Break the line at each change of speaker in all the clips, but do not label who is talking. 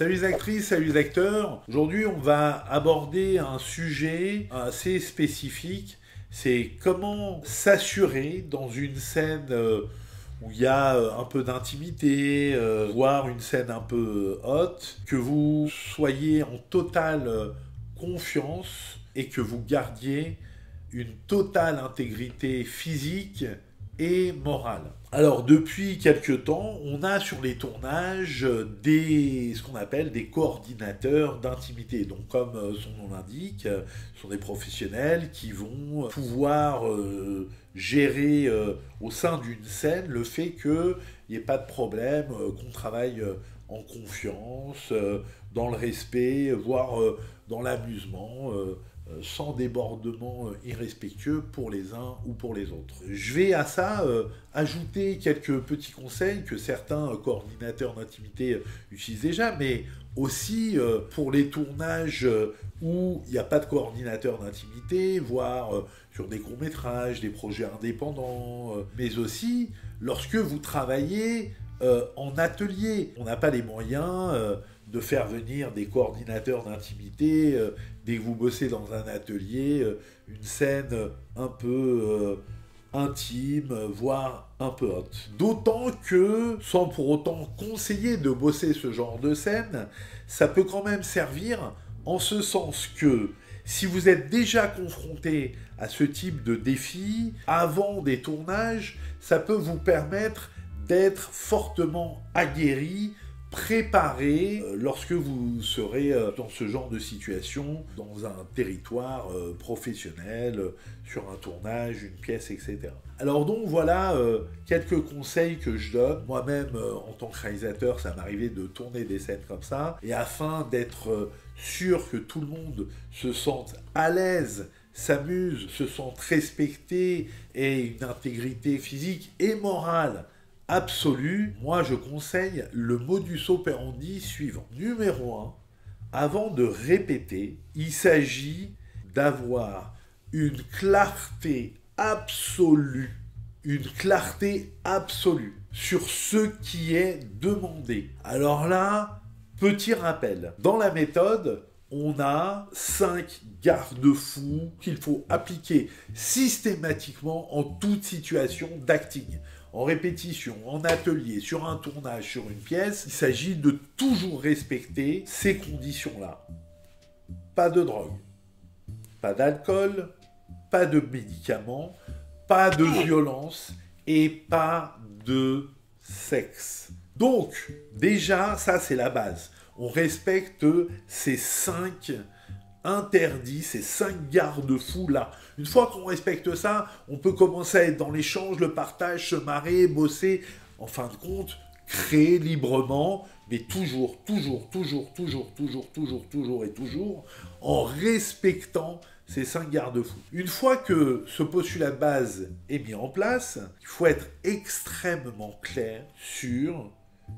Salut les actrices, salut les acteurs. Aujourd'hui, on va aborder un sujet assez spécifique. C'est comment s'assurer dans une scène où il y a un peu d'intimité, voire une scène un peu haute, que vous soyez en totale confiance et que vous gardiez une totale intégrité physique et morale. Alors depuis quelques temps, on a sur les tournages ce qu'on appelle des coordinateurs d'intimité. Donc comme son nom l'indique, ce sont des professionnels qui vont pouvoir gérer au sein d'une scène le fait qu'il n'y ait pas de problème, qu'on travaille en confiance, dans le respect, voire dans l'amusement, sans débordement irrespectueux pour les uns ou pour les autres. Je vais à ça ajouter quelques petits conseils que certains coordinateurs d'intimité utilisent déjà, mais aussi pour les tournages où il n'y a pas de coordinateur d'intimité, voire sur des courts-métrages, des projets indépendants, mais aussi lorsque vous travaillez en atelier. On n'a pas les moyens de faire venir des coordinateurs d'intimité dès que vous bossez dans un atelier, une scène un peu intime, voire un peu haute. D'autant que, sans pour autant conseiller de bosser ce genre de scène, ça peut quand même servir en ce sens que si vous êtes déjà confronté à ce type de défi, avant des tournages, ça peut vous permettre d'être fortement aguerri, préparé lorsque vous serez dans ce genre de situation, dans un territoire professionnel, sur un tournage, une pièce, etc. Alors donc voilà quelques conseils que je donne. Moi-même, en tant que réalisateur, ça m'arrivait de tourner des scènes comme ça, et afin d'être sûr que tout le monde se sente à l'aise, s'amuse, se sente respecté, et une intégrité physique et morale absolue, moi je conseille le modus operandi suivant. Numéro 1, avant de répéter, il s'agit d'avoir une clarté absolue sur ce qui est demandé. Alors là, petit rappel, dans la méthode, on a 5 garde-fous qu'il faut appliquer systématiquement en toute situation d'acting. En répétition, en atelier, sur un tournage, sur une pièce, il s'agit de toujours respecter ces conditions-là. Pas de drogue, pas d'alcool, pas de médicaments, pas de violence et pas de sexe. Donc, déjà, ça c'est la base. On respecte ces 5 interdits, ces 5 garde-fous là. Une fois qu'on respecte ça, on peut commencer à être dans l'échange, le partage, se marrer, bosser, en fin de compte, créer librement, mais toujours, en respectant ces 5 garde-fous. Une fois que ce postulat de base est mis en place, il faut être extrêmement clair sur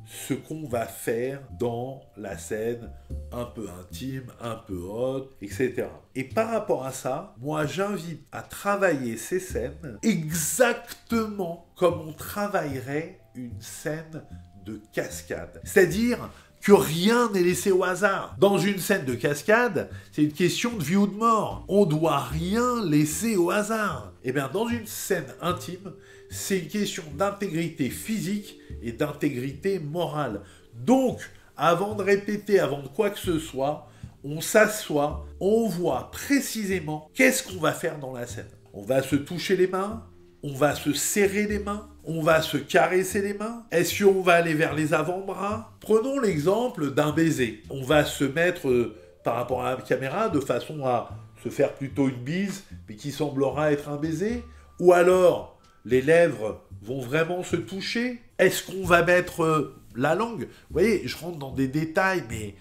ce qu'on va faire dans la scène un peu intime, un peu haute, etc. Et par rapport à ça, moi j'invite à travailler ces scènes exactement comme on travaillerait une scène de cascade. C'est-à-dire que rien n'est laissé au hasard. Dans une scène de cascade, c'est une question de vie ou de mort. On doit rien laisser au hasard. Et bien dans une scène intime, c'est une question d'intégrité physique et d'intégrité morale. Donc, avant de répéter, avant de quoi que ce soit, on s'assoit, on voit précisément qu'est-ce qu'on va faire dans la scène. On va se toucher les mains, on va se serrer les mains, on va se caresser les mains. Est-ce qu'on va aller vers les avant-bras? Prenons l'exemple d'un baiser. On va se mettre par rapport à la caméra de façon à se faire plutôt une bise, mais qui semblera être un baiser. Ou alors, les lèvres vont vraiment se toucher. Est-ce qu'on va mettre la langue? Vous voyez, je rentre dans des détails, mais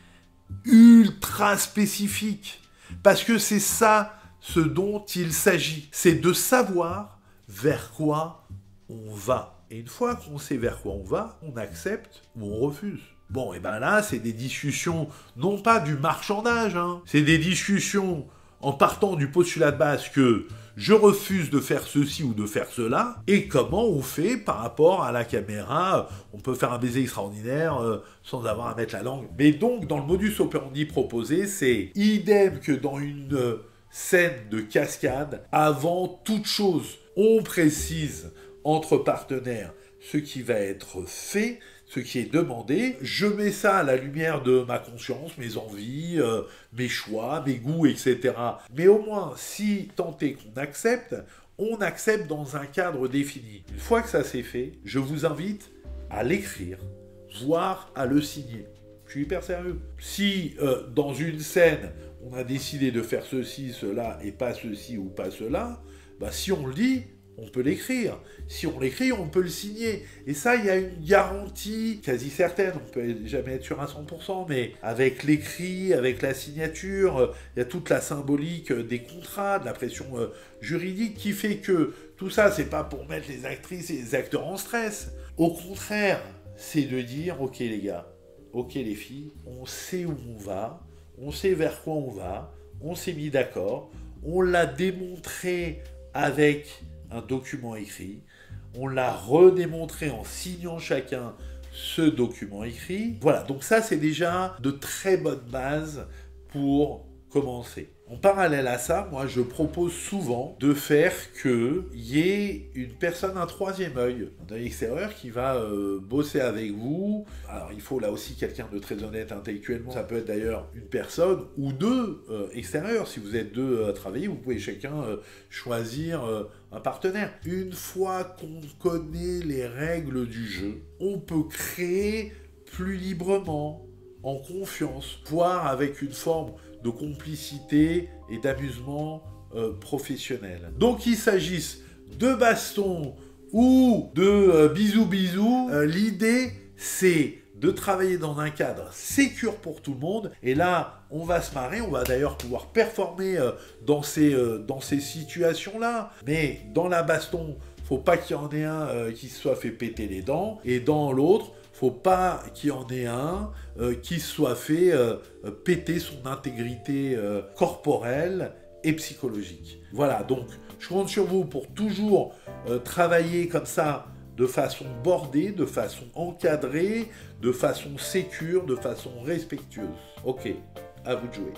ultra spécifiques. Parce que c'est ça ce dont il s'agit. C'est de savoir vers quoi on va. Et une fois qu'on sait vers quoi on va, on accepte ou on refuse. Bon, et ben là, c'est des discussions, non pas du marchandage, hein. C'est des discussions en partant du postulat de base que je refuse de faire ceci ou de faire cela, et comment on fait par rapport à la caméra. On peut faire un baiser extraordinaire sans avoir à mettre la langue. Mais donc, dans le modus operandi proposé, c'est idem que dans une scène de cascade, avant toute chose, on précise entre partenaires ce qui va être fait, ce qui est demandé. Je mets ça à la lumière de ma conscience, mes envies, mes choix, mes goûts, etc. Mais au moins, si tant est qu'on accepte, on accepte dans un cadre défini. Une fois que ça c'est fait, je vous invite à l'écrire, voire à le signer. Je suis hyper sérieux. Si dans une scène, on a décidé de faire ceci, cela, et pas ceci ou pas cela, bah si on le dit, on peut l'écrire. Si on l'écrit, on peut le signer. Et ça, il y a une garantie quasi certaine. On peut jamais être sûr à 100%, mais avec l'écrit, avec la signature, il y a toute la symbolique des contrats, de la pression juridique qui fait que tout ça, c'est pas pour mettre les actrices et les acteurs en stress. Au contraire, c'est de dire, ok les gars, ok les filles, on sait où on va, on sait vers quoi on va, on s'est mis d'accord, on l'a démontré avec un document écrit, on l'a redémontré en signant chacun ce document écrit. Voilà, donc ça c'est déjà de très bonnes bases pour commencer. En parallèle à ça, moi je propose souvent de faire qu'il y ait une personne, un troisième œil, un œil extérieur qui va bosser avec vous. Alors il faut là aussi quelqu'un de très honnête intellectuellement. Ça peut être d'ailleurs une personne ou deux extérieurs. Si vous êtes deux à travailler, vous pouvez chacun choisir un partenaire. Une fois qu'on connaît les règles du jeu, on peut créer plus librement, en confiance, voire avec une forme de complicité et d'amusement professionnel. Donc qu'il s'agisse de baston ou de bisous, l'idée c'est de travailler dans un cadre sécure pour tout le monde. Et là, on va se marrer, on va d'ailleurs pouvoir performer dans ces situations-là. Mais dans la baston, faut pas qu'il y en ait un qui se soit fait péter les dents. Et dans l'autre, faut pas qu'il y en ait un qui se soit fait péter son intégrité corporelle et psychologique. Voilà, donc je compte sur vous pour toujours travailler comme ça, de façon bordée, de façon encadrée, de façon sécure, de façon respectueuse. Ok, à vous de jouer.